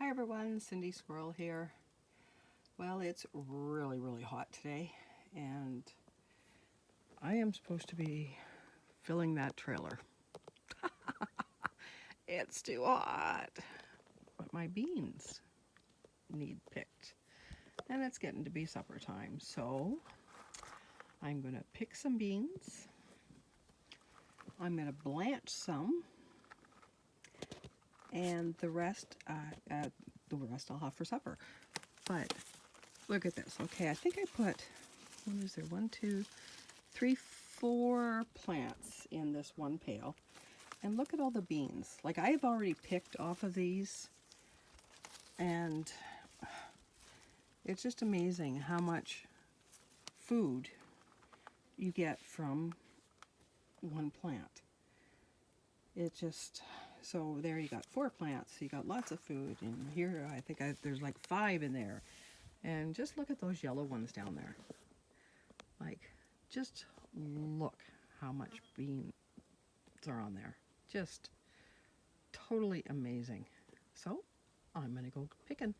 Hi everyone, Cindy Squirrel here. Well, it's really hot today, and I am supposed to be filling that trailer. It's too hot, but my beans need picked, and it's getting to be supper time, so I'm going to pick some beans. I'm going to blanch some, and the rest I'll have for supper. But look at this. Okay, I think I put, what is there, 1, 2, 3, 4 plants in this one pail. And look at all the beans. Like, I've already picked off of these, and it's just amazing how much food you get from one plant. It just, so there you got 4 plants, you got lots of food, and here I think there's like 5 in there. And just look at those yellow ones down there. Like, just look how much beans are on there. Just totally amazing. So I'm gonna go picking.